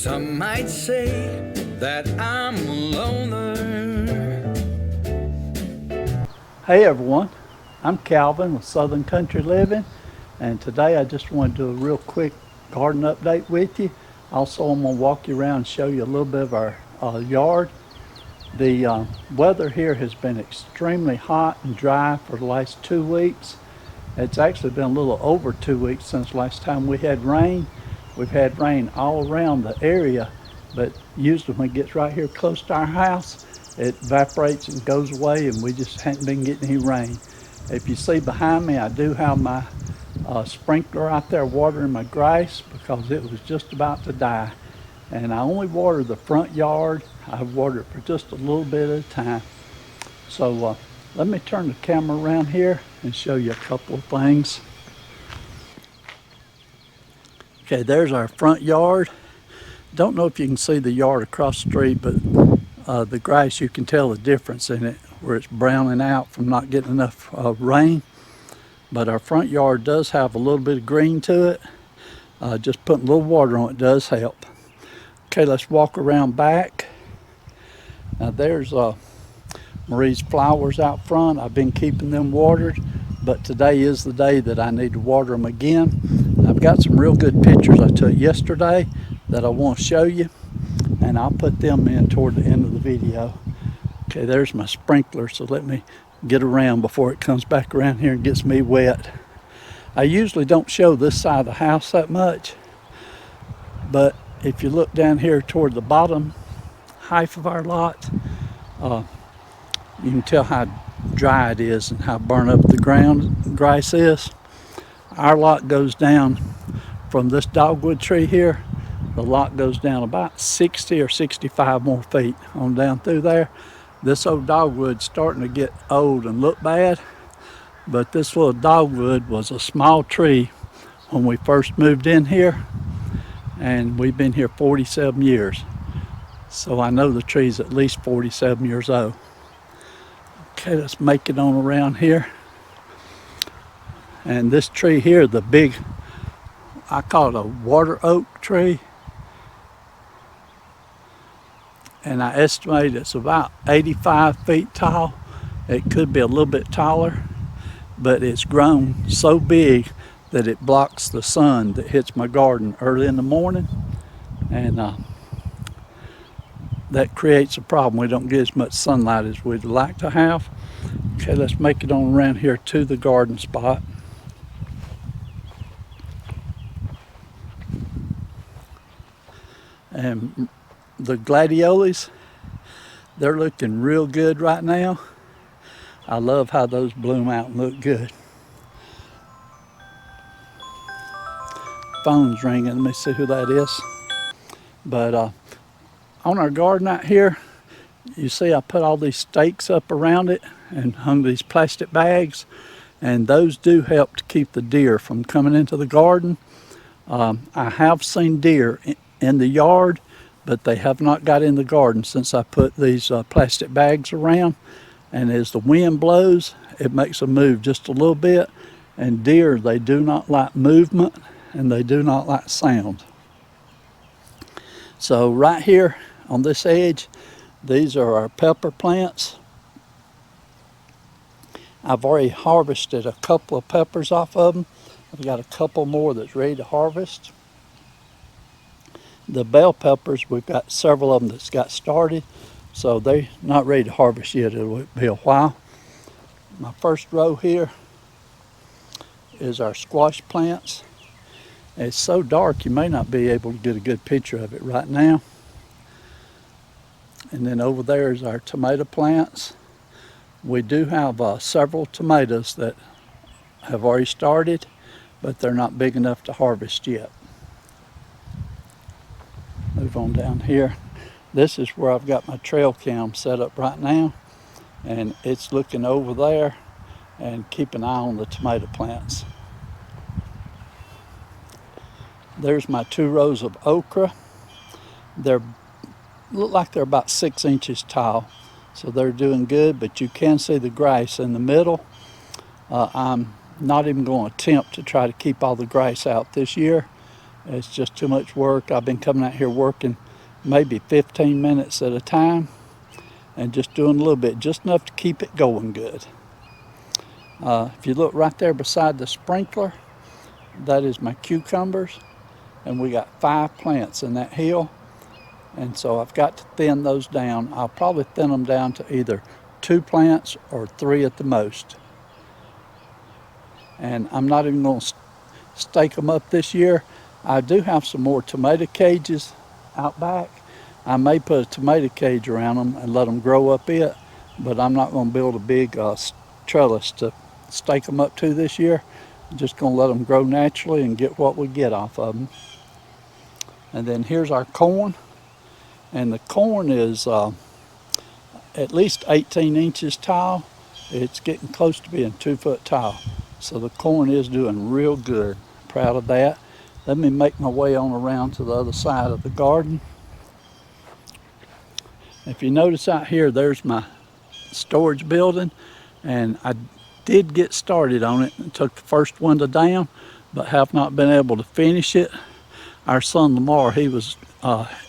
Some might say that I'm a loner. Hey everyone, I'm Calvin with Southern Country Living, and today I just want to do a real quick garden update with you. Also, I'm going to walk you around and show you a little bit of our yard. The weather here has been extremely hot and dry for the last 2 weeks. It's actually been a little over 2 weeks since last time we had rain. We've had rain all around the area, but usually when it gets right here close to our house, it evaporates and goes away, and we just haven't been getting any rain. If you see behind me, I do have my sprinkler out there watering my grass because it was just about to die. And I only water the front yard. I water it for just a little bit at a time. So let me turn the camera around here and show you a couple of things. Okay, there's our front yard. Don't know if you can see the yard across the street, but the grass, you can tell the difference in it, where it's browning out from not getting enough rain. But our front yard does have a little bit of green to it. Just putting a little water on it does help. Okay, let's walk around back. Now there's Marie's flowers out front. I've been keeping them watered, but today is the day that I need to water them again. I've got some real good pictures I took yesterday that I want to show you, and I'll put them in toward the end of the video. Okay, there's my sprinkler, so let me get around before it comes back around here and gets me wet. I usually don't show this side of the house that much, but if you look down here toward the bottom half of our lot, you can tell how dry it is and how burnt up the grass is. Our lot goes down from this dogwood tree here. The lot goes down about 60 or 65 more feet on down through there. This old dogwood's starting to get old and look bad, but this little dogwood was a small tree when we first moved in here, and we've been here 47 years. So I know the tree's at least 47 years old. Okay, let's make it on around here. And this tree here, the big, I call it a water oak tree. And I estimate it's about 85 feet tall. It could be a little bit taller, but it's grown so big that it blocks the sun that hits my garden early in the morning. And that creates a problem. We don't get as much sunlight as we'd like to have. Okay, let's make it on around here to the garden spot. And the gladiolas, they're looking real good right now. I love how those bloom out and look good. Phone's ringing. Let me see who that is. But on our garden out here, you see I put all these stakes up around it and hung these plastic bags, and those do help to keep the deer from coming into the garden. I have seen deer in the yard, but they have not got in the garden since I put these plastic bags around. And as the wind blows, it makes them move just a little bit, and deer, they do not like movement and they do not like sound. So right here on this edge, these are our pepper plants. I've already harvested a couple of peppers off of them. I've got a couple more that's ready to harvest. The bell peppers, we've got several of them that's got started, so they're not ready to harvest yet. It'll be a while. My first row here is our squash plants. It's so dark you may not be able to get a good picture of it right now. And then over there is our tomato plants. We do have several tomatoes that have already started, but they're not big enough to harvest yet. Move on down here. This is where I've got my trail cam set up right now, and it's looking over there and keep an eye on the tomato plants. There's my 2 rows of okra. They look like they're about 6 inches tall, so they're doing good, but you can see the grass in the middle. I'm not even going to attempt to try to keep all the grass out this year. It's just too much work. I've been coming out here working maybe 15 minutes at a time and just doing a little bit, just enough to keep it going good. If you look right there beside the sprinkler, that is my cucumbers, and we got 5 plants in that hill, and so I've got to thin those down. I'll probably thin them down to either 2 plants or 3 at the most. And I'm not even going to stake them up this year. I do have some more tomato cages out back. I may put a tomato cage around them and let them grow up it, but I'm not going to build a big trellis to stake them up to this year. I'm just going to let them grow naturally and get what we get off of them. And then here's our corn, and the corn is at least 18 inches tall. It's getting close to being 2 foot tall. So the corn is doing real good. Proud of that. Let me make my way on around to the other side of the garden. If you notice out here, there's my storage building, and I did get started on it and took the first window down, but have not been able to finish it. Our son Lamar, he was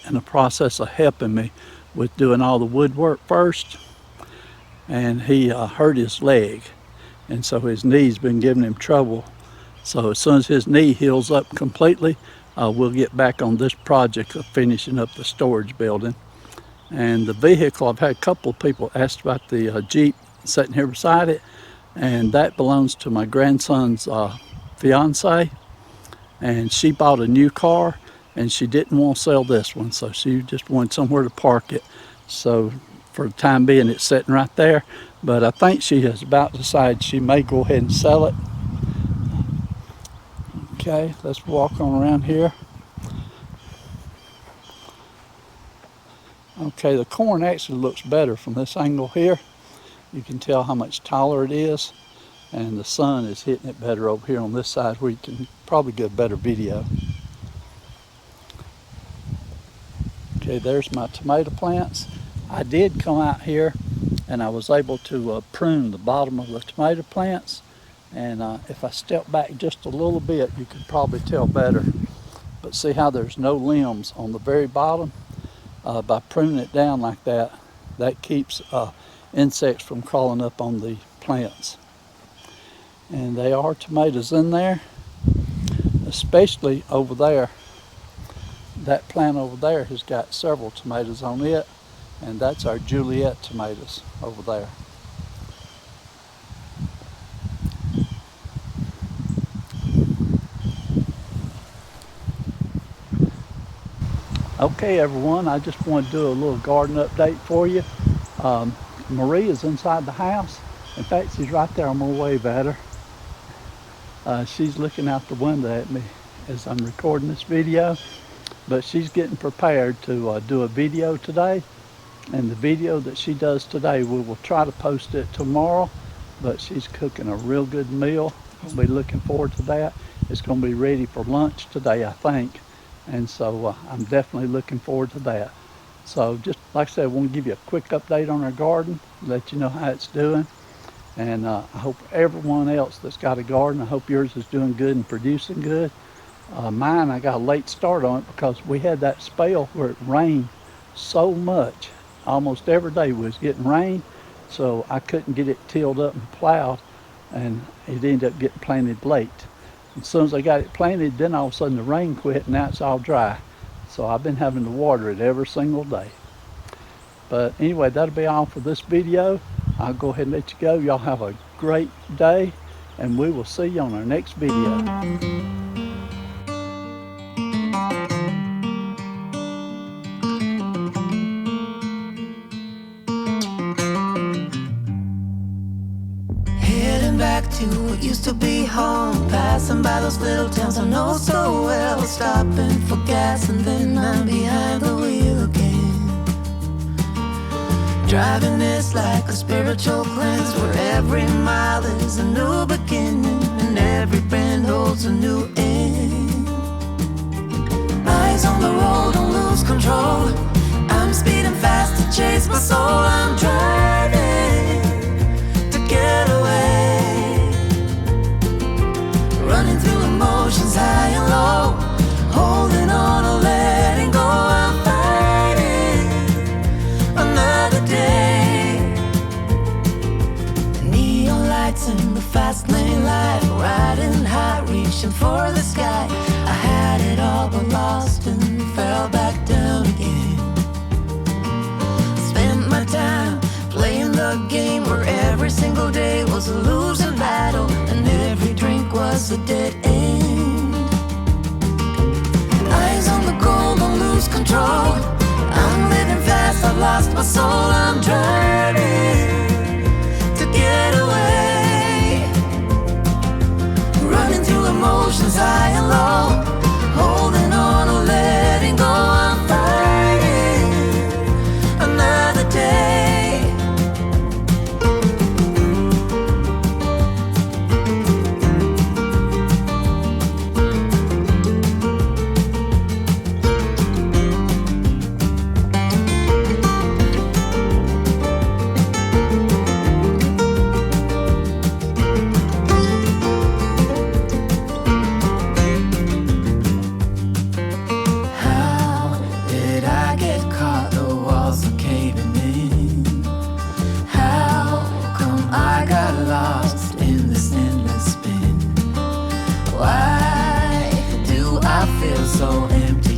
in the process of helping me with doing all the woodwork first, and he hurt his leg, and so his knee's been giving him trouble. So as soon as his knee heals up completely, we'll get back on this project of finishing up the storage building. And the vehicle, I've had a couple of people ask about the Jeep sitting here beside it, and that belongs to my grandson's fiance, and she bought a new car and she didn't want to sell this one, so she just wanted somewhere to park it. So for the time being, it's sitting right there, but I think she has about decided she may go ahead and sell it. Okay, let's walk on around here. Okay, the corn actually looks better from this angle here. You can tell how much taller it is, and the sun is hitting it better over here on this side where you can probably get a better video. Okay, there's my tomato plants. I did come out here and I was able to prune the bottom of the tomato plants, and if I step back just a little bit, you could probably tell better. But see how there's no limbs on the very bottom? By pruning it down like that, that keeps insects from crawling up on the plants. And there are tomatoes in there, especially over there. That plant over there has got several tomatoes on it, and that's our Juliet tomatoes over there. Okay everyone, I just want to do a little garden update for you. Maria's inside the house. In fact, she's right there. I'm gonna wave at her. She's looking out the window at me as I'm recording this video, but she's getting prepared to do a video today. And the video that she does today, we will try to post it tomorrow, but she's cooking a real good meal. I'll be looking forward to that. It's gonna be ready for lunch today, I think. And so I'm definitely looking forward to that. So just like I said, I want to give you a quick update on our garden, let you know how it's doing. And I hope everyone else that's got a garden, I hope yours is doing good and producing good. Mine, I got a late start on it because we had that spell where it rained so much. Almost every day we was getting rain, so I couldn't get it tilled up and plowed, and it ended up getting planted late. As soon as I got it planted, then all of a sudden the rain quit and now it's all dry. So I've been having to water it every single day. But anyway, that'll be all for this video. I'll go ahead and let you go. Y'all have a great day, and we will see you on our next video. Back to what used to be home, passing by those little towns I know so well, stopping for gas and then I'm behind the wheel again. Driving is like a spiritual cleanse, where every mile is a new beginning and every bend holds a new end. Eyes on the road, don't lose control. I'm speeding fast to chase my soul. I'm driving to get away, running through emotions high and low. nights in the fast lane life, riding high, reaching for the sky. I had it all but lost and fell back down again. Spent my time playing the game where every single day was a losing battle and every drink was a dead end. Eyes on the goal, don't lose control. I'm living fast, I've lost my soul. I'm driving to get away, running through emotions high and low, holding on or letting go. I'm fighting another day. Lost in this endless spin. Why do I feel so empty